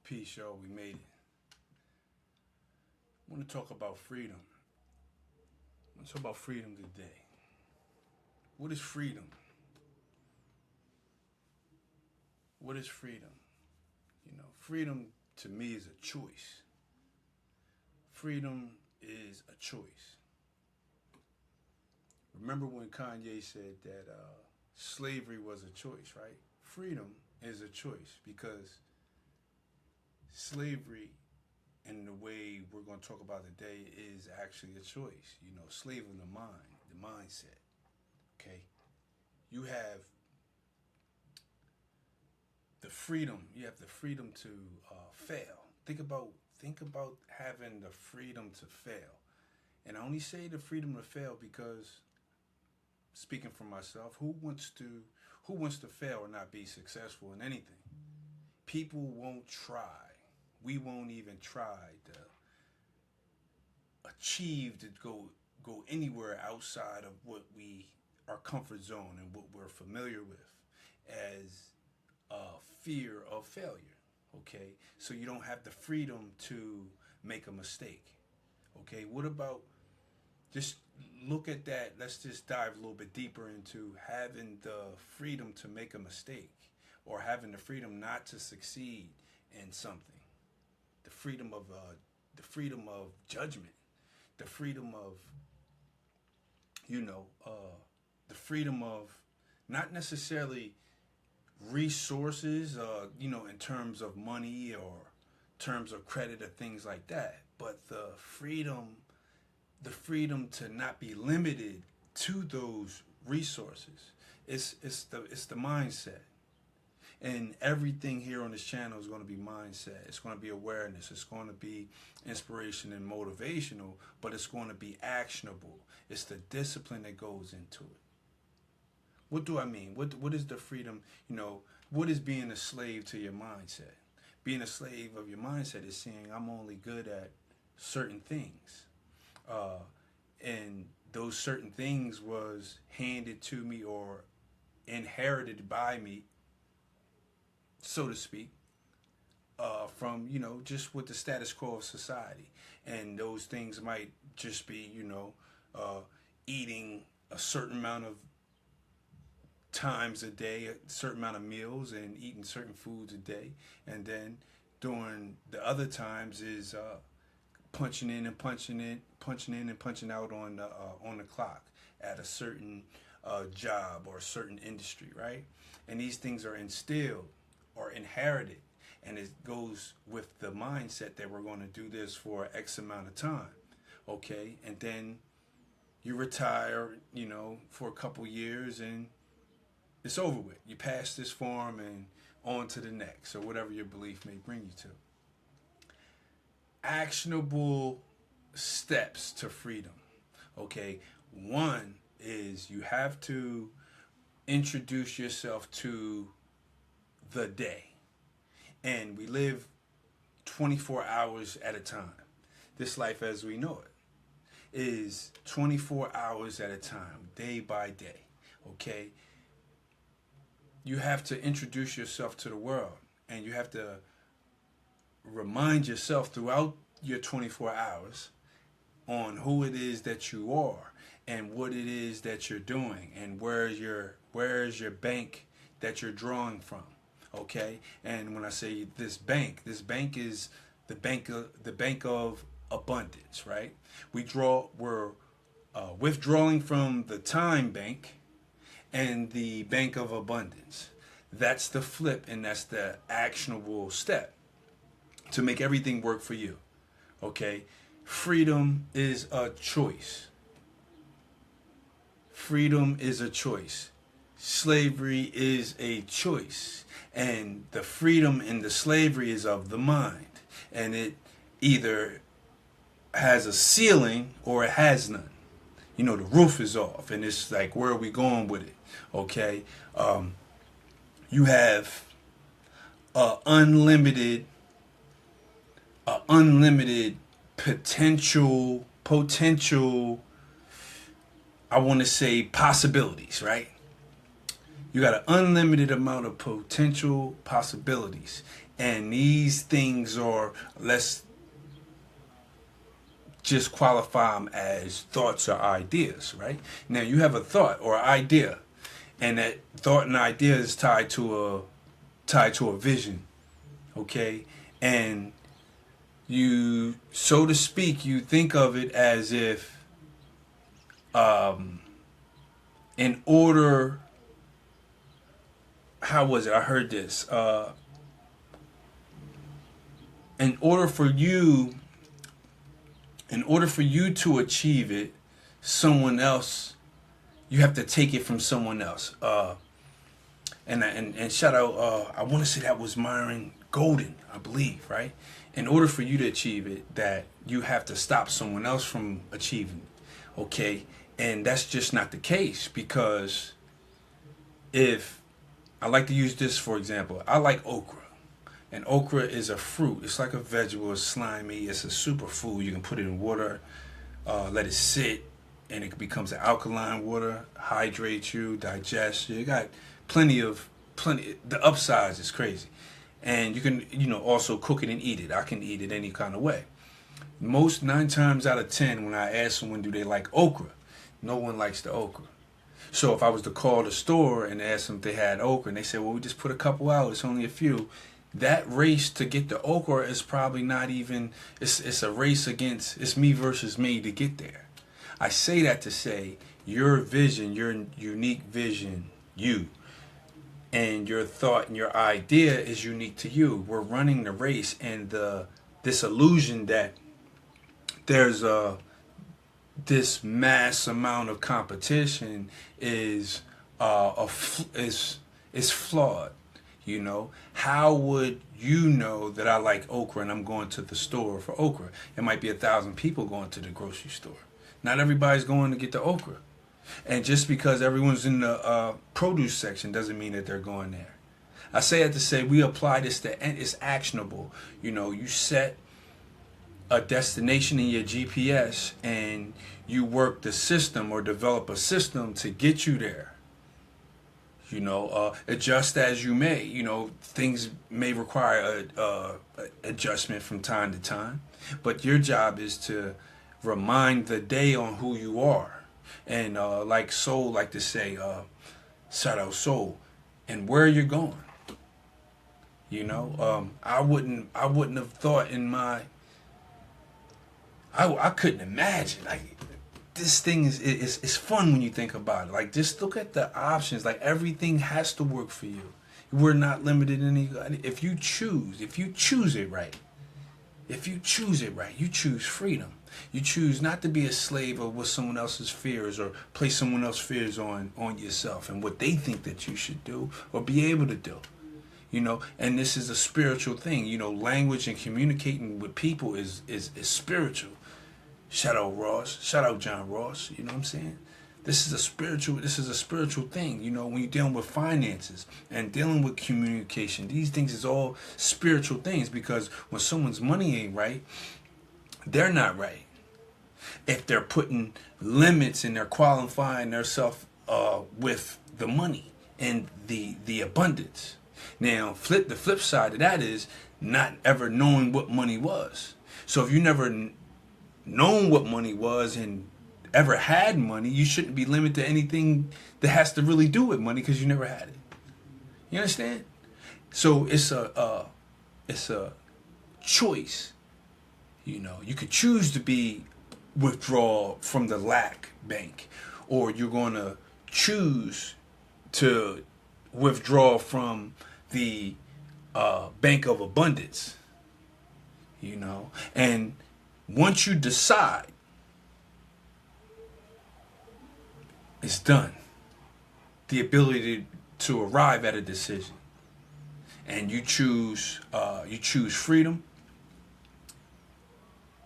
Peace, y'all. We made it. I want to talk about freedom. I want to talk about freedom today. What is freedom? What is freedom? Freedom to me is a choice. Freedom is a choice. Remember when Kanye said that slavery was a choice, right? Freedom is a choice because slavery, and the way we're going to talk about today, is actually a choice. Slave of the mind, the mindset. Okay? You have the freedom. You have the freedom to fail. Think about having the freedom to fail. And I only say the freedom to fail because, speaking for myself, who wants to fail or not be successful in anything? People won't try. We won't even try to achieve to go anywhere outside of what our comfort zone and what we're familiar with as fear of failure. Okay, so you don't have the freedom to make a mistake. Okay, what about just look at that? Let's just dive a little bit deeper into having the freedom to make a mistake, or having the freedom not to succeed in something. The freedom of judgment, the freedom of the freedom of not necessarily resources, in terms of money or terms of credit or things like that, but the freedom to not be limited to those resources. It's the mindset. And everything here on this channel is going to be mindset. It's going to be awareness. It's going to be inspiration and motivational, but it's going to be actionable. It's the discipline that goes into it. What do I mean? What is the freedom? What is being a slave to your mindset? Being a slave of your mindset is saying, I'm only good at certain things. And those certain things was handed to me or inherited by me, so to speak, from, just with the status quo of society. And those things might just be, eating a certain amount of times a day, a certain amount of meals, and eating certain foods a day. And then during the other times is punching in and punching out on the clock at a certain job or a certain industry, right? And these things are instilled or inherited, and it goes with the mindset that we're going to do this for X amount of time, okay? And then you retire, for a couple years, and it's over with. You pass this form and on to the next, or whatever your belief may bring you to. Actionable steps to freedom, okay? One is you have to introduce yourself to the day. And we live 24 hours at a time. This life as we know it is 24 hours at a time, day by day, okay? You have to introduce yourself to the world, and you have to remind yourself throughout your 24 hours on who it is that you are and what it is that you're doing, and where is your bank that you're drawing from. Okay, and when I say this bank is the bank of abundance, right? We're withdrawing from the time bank and the bank of abundance. That's the flip, and that's the actionable step to make everything work for you. Okay, freedom is a choice. Freedom is a choice. Slavery is a choice. And the freedom in the slavery is of the mind. And it either has a ceiling or it has none. The roof is off. And it's like, where are we going with it? Okay. You have unlimited potential, I want to say possibilities, right? You got an unlimited amount of potential possibilities. And these things are, let's just qualify them as thoughts or ideas, right? Now you have a thought or idea, and that thought and idea is tied to a vision, okay? And you, so to speak, you think of it as if, um, in order, how was it? I heard this. In order for you, in order for you to achieve it, someone else, you have to take it from someone else. And shout out, I want to say that was Myron Golden, I believe, right? In order for you to achieve it, that you have to stop someone else from achieving it, okay? And that's just not the case, because if, I like to use this for example, I like okra. And okra is a fruit. It's like a vegetable. It's slimy. It's a superfood. You can put it in water, let it sit, and it becomes an alkaline water. Hydrates you, digests you. You got plenty. The upsides is crazy, and you can also cook it and eat it. I can eat it any kind of way. Most 9 times out of 10, when I ask someone do they like okra, no one likes the okra. So if I was to call the store and ask them if they had okra, and they said, well, we just put a couple out, it's only a few, that race to get the okra is probably not even, it's a race against, it's me versus me to get there. I say that to say your vision, your unique vision, you, and your thought and your idea is unique to you. We're running the race, and this illusion that there's this mass amount of competition is flawed. How would you know that I like okra and I'm going to the store for okra? It might be 1,000 people going to the grocery store. Not everybody's going to get the okra. And just because everyone's in the produce section doesn't mean that they're going there. I say that to say we apply this to, and it's actionable. You set a destination in your GPS and you work the system or develop a system to get you there. Adjust as you may. Things may require a adjustment from time to time, but your job is to remind the day on who you are. And like Soul like to say, shout out Soul, and where you're going. I wouldn't have thought in my, I couldn't imagine, like, this thing is fun when you think about it. Like, just look at the options. Like, everything has to work for you. We're not limited in any. If you choose it right, you choose freedom. You choose not to be a slave of what someone else's fears, or place someone else's fears on yourself and what they think that you should do or be able to do. And this is a spiritual thing. Language and communicating with people is spiritual. Shout out Ross. Shout out John Ross. You know what I'm saying? This is a spiritual thing. When you're dealing with finances and dealing with communication, these things is all spiritual things, because when someone's money ain't right, they're not right. If they're putting limits and they're qualifying themselves with the money and the abundance. Now, the flip side of that is not ever knowing what money was. So if you never known what money was and ever had money, you shouldn't be limited to anything that has to really do with money, because you never had it. You understand? So it's a choice. You could choose to be withdraw from the lack bank, or you're going to choose to withdraw from the bank of abundance. And once you decide, it's done. The ability to arrive at a decision, and you choose freedom,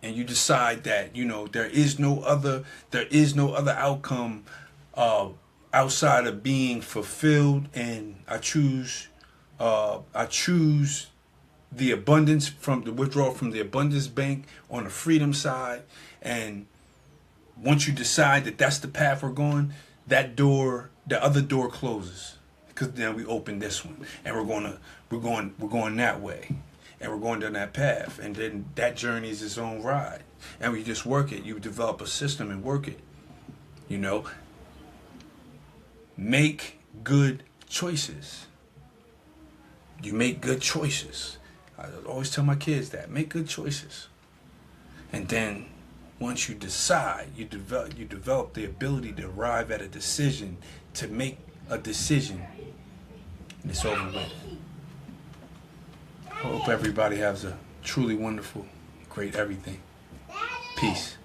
and you decide that there is no other outcome outside of being fulfilled, and I choose the abundance, from the withdrawal from the abundance bank on the freedom side. And once you decide that that's the path we're going, that door, the other door closes. because then we open this one, and we're going that way, and we're going down that path, and then that journey is its own ride, and we just work it. You develop a system and work it. You know, make good choices. You make good choices. I always tell my kids that. Make good choices. And then once you decide, you develop the ability to arrive at a decision, to make a decision, and it's over with. I hope everybody has a truly wonderful, great everything. Peace.